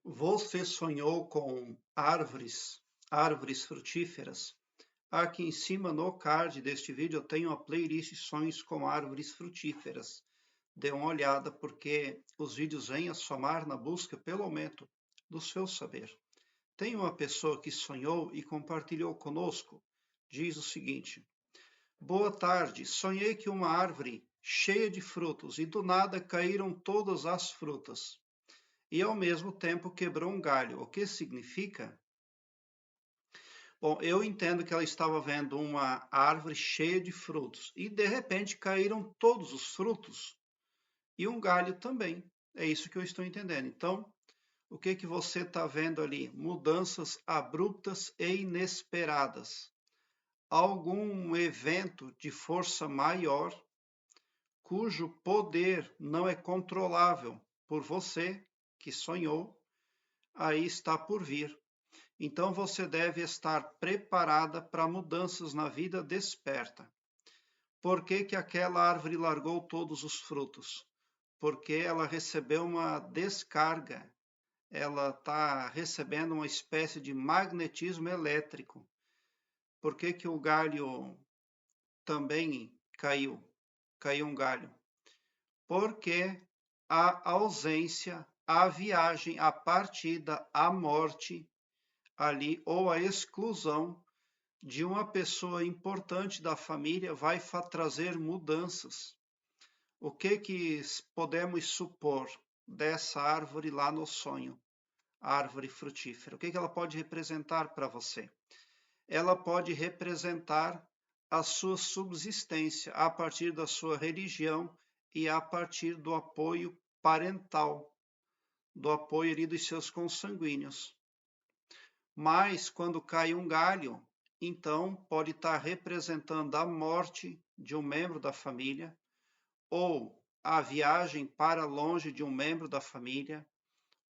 Você sonhou com árvores frutíferas? Aqui em cima no card deste vídeo eu tenho a playlist Sonhos com Árvores Frutíferas. Dê uma olhada porque os vídeos vêm a somar na busca pelo aumento do seu saber. Tem uma pessoa que sonhou e compartilhou conosco. Diz o seguinte: Boa tarde, sonhei que uma árvore cheia de frutos e do nada caíram todas as frutas e ao mesmo tempo quebrou um galho. O que significa? Bom, eu entendo que ela estava vendo uma árvore cheia de frutos e de repente caíram todos os frutos e um galho também. É isso que eu estou entendendo. Então, o que que você está vendo ali? Mudanças abruptas e inesperadas. Algum evento de força maior cujo poder não é controlável por você que sonhou, aí está por vir. Então você deve estar preparada para mudanças na vida desperta. Por que que aquela árvore largou todos os frutos? Porque ela recebeu uma descarga. Ela está recebendo uma espécie de magnetismo elétrico. Por que que o galho também caiu? Caiu um galho. Porque a ausência, a viagem, a partida, a morte ali ou a exclusão de uma pessoa importante da família vai trazer mudanças. O que que podemos supor dessa árvore lá no sonho, a árvore frutífera? O que que ela pode representar para você? Ela pode representar a sua subsistência a partir da sua religião e a partir do apoio parental, do apoio ali dos seus consanguíneos. Mas quando cai um galho, então pode estar representando a morte de um membro da família, ou a viagem para longe de um membro da família,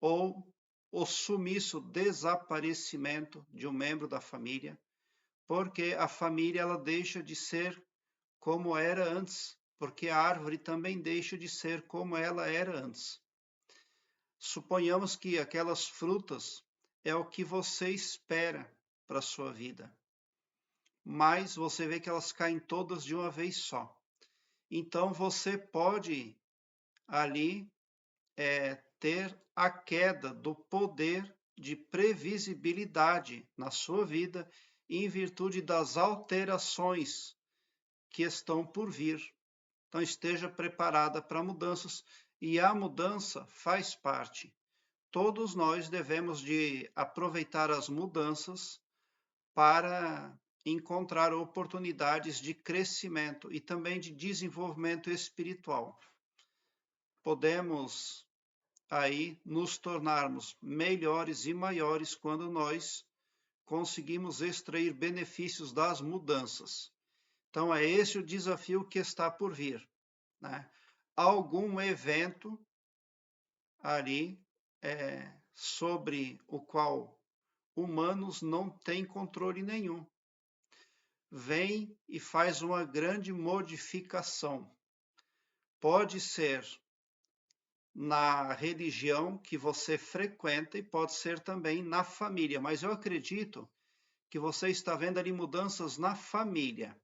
ou o sumiço, desaparecimento de um membro da família, porque a família ela deixa de ser como era antes, porque a árvore também deixa de ser como ela era antes. Suponhamos que aquelas frutas é o que você espera para a sua vida, mas você vê que elas caem todas de uma vez só. Então você pode ali ter a queda do poder de previsibilidade na sua vida em virtude das alterações que estão por vir. Então esteja preparada para mudanças e a mudança faz parte. Todos nós devemos de aproveitar as mudanças para encontrar oportunidades de crescimento e também de desenvolvimento espiritual. Podemos aí nos tornarmos melhores e maiores quando nós conseguimos extrair benefícios das mudanças. Então é esse o desafio que está por vir, né? Algum evento ali sobre o qual humanos não têm controle nenhum. Vem e faz uma grande modificação. Pode ser na religião que você frequenta e pode ser também na família, mas eu acredito que você está vendo ali mudanças na família.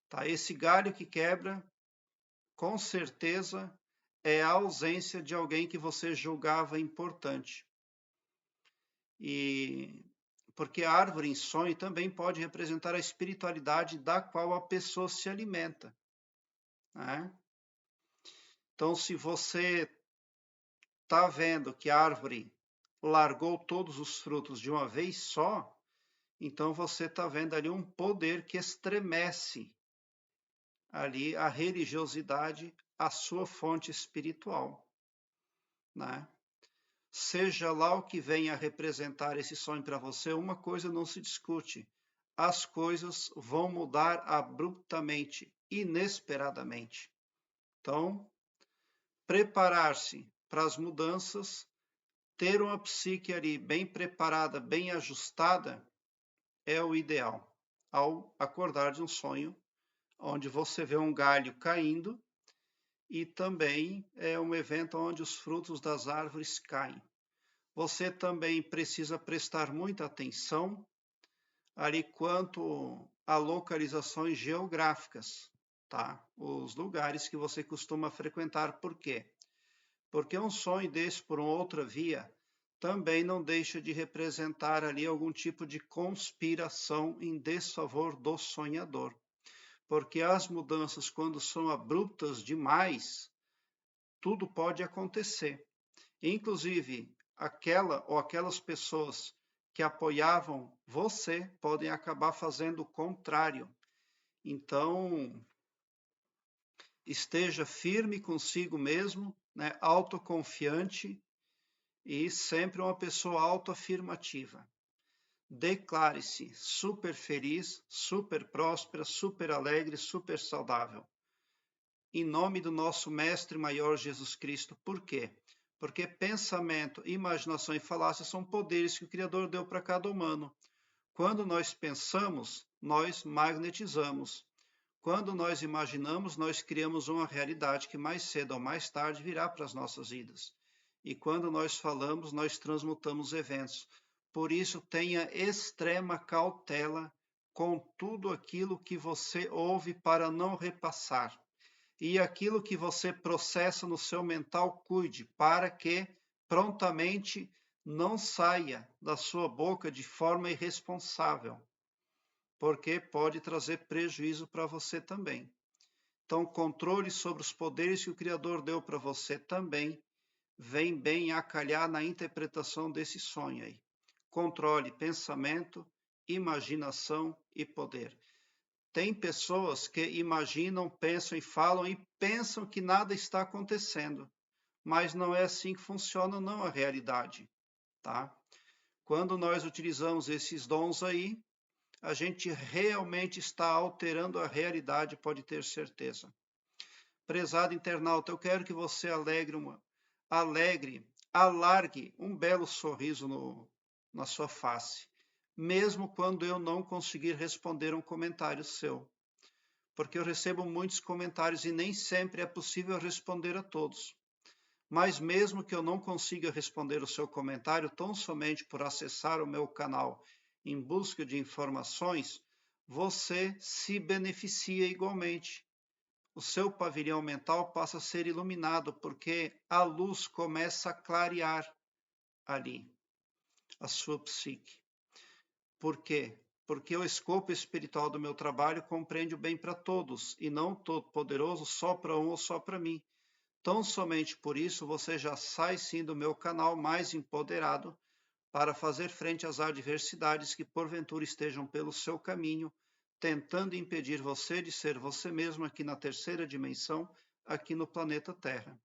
Tá? Esse galho que quebra, com certeza, é a ausência de alguém que você julgava importante. E porque a árvore em sonho também pode representar a espiritualidade da qual a pessoa se alimenta, né? Então, se você está vendo que a árvore largou todos os frutos de uma vez só, então você está vendo ali um poder que estremece ali a religiosidade, a sua fonte espiritual, né? Seja lá o que venha a representar esse sonho para você, uma coisa não se discute: as coisas vão mudar abruptamente, inesperadamente. Então, preparar-se para as mudanças, ter uma psique ali bem preparada, bem ajustada, é o ideal. Ao acordar de um sonho onde você vê um galho caindo e também é um evento onde os frutos das árvores caem. Você também precisa prestar muita atenção ali quanto a localizações geográficas, tá? Os lugares que você costuma frequentar. Por quê? Porque um sonho desse por uma outra via também não deixa de representar ali algum tipo de conspiração em desfavor do sonhador. Porque as mudanças, quando são abruptas demais, tudo pode acontecer. Inclusive, aquela ou aquelas pessoas que apoiavam você podem acabar fazendo o contrário. Então, esteja firme consigo mesmo, né, autoconfiante e sempre uma pessoa autoafirmativa. Declare-se super feliz, super próspera, super alegre, super saudável. Em nome do nosso Mestre Maior Jesus Cristo. Por quê? Porque pensamento, imaginação e falácia são poderes que o Criador deu para cada humano. Quando nós pensamos, nós magnetizamos. Quando nós imaginamos, nós criamos uma realidade que mais cedo ou mais tarde virá para as nossas vidas. E quando nós falamos, nós transmutamos eventos. Por isso, tenha extrema cautela com tudo aquilo que você ouve para não repassar. E aquilo que você processa no seu mental, cuide, para que prontamente não saia da sua boca de forma irresponsável, porque pode trazer prejuízo para você também. Então, controle sobre os poderes que o Criador deu para você também vem bem a calhar na interpretação desse sonho aí. Controle pensamento, imaginação e poder. Tem pessoas que imaginam, pensam e falam e pensam que nada está acontecendo, mas não é assim que funciona não a realidade, tá? Quando nós utilizamos esses dons aí, a gente realmente está alterando a realidade, pode ter certeza. Prezado internauta, eu quero que você alargue um belo sorriso na sua face, mesmo quando eu não conseguir responder um comentário seu, porque eu recebo muitos comentários e nem sempre é possível responder a todos. Mas mesmo que eu não consiga responder o seu comentário tão somente por acessar o meu canal em busca de informações, você se beneficia igualmente. O seu pavilhão mental passa a ser iluminado, porque a luz começa a clarear ali a sua psique. Por quê? Porque o escopo espiritual do meu trabalho compreende o bem para todos, e não todo-poderoso só para um ou só para mim. Tão somente por isso você já sai sim do meu canal mais empoderado para fazer frente às adversidades que porventura estejam pelo seu caminho, tentando impedir você de ser você mesmo aqui na terceira dimensão, aqui no planeta Terra.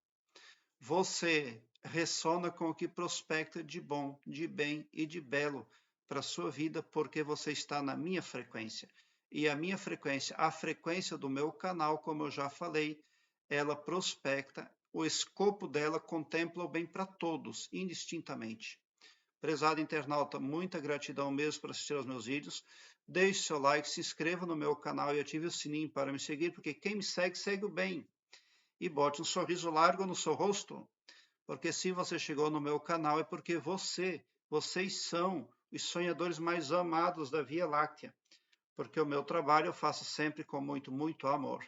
Você ressona com o que prospecta de bom, de bem e de belo para a sua vida, porque você está na minha frequência. E a minha frequência, a frequência do meu canal, como eu já falei, ela prospecta, o escopo dela contempla o bem para todos, indistintamente. Prezado internauta, muita gratidão mesmo por assistir aos meus vídeos. Deixe seu like, se inscreva no meu canal e ative o sininho para me seguir, porque quem me segue, segue o bem. E bote um sorriso largo no seu rosto, porque se você chegou no meu canal é porque vocês são os sonhadores mais amados da Via Láctea, porque o meu trabalho eu faço sempre com muito, muito amor.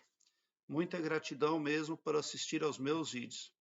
Muita gratidão mesmo por assistir aos meus vídeos.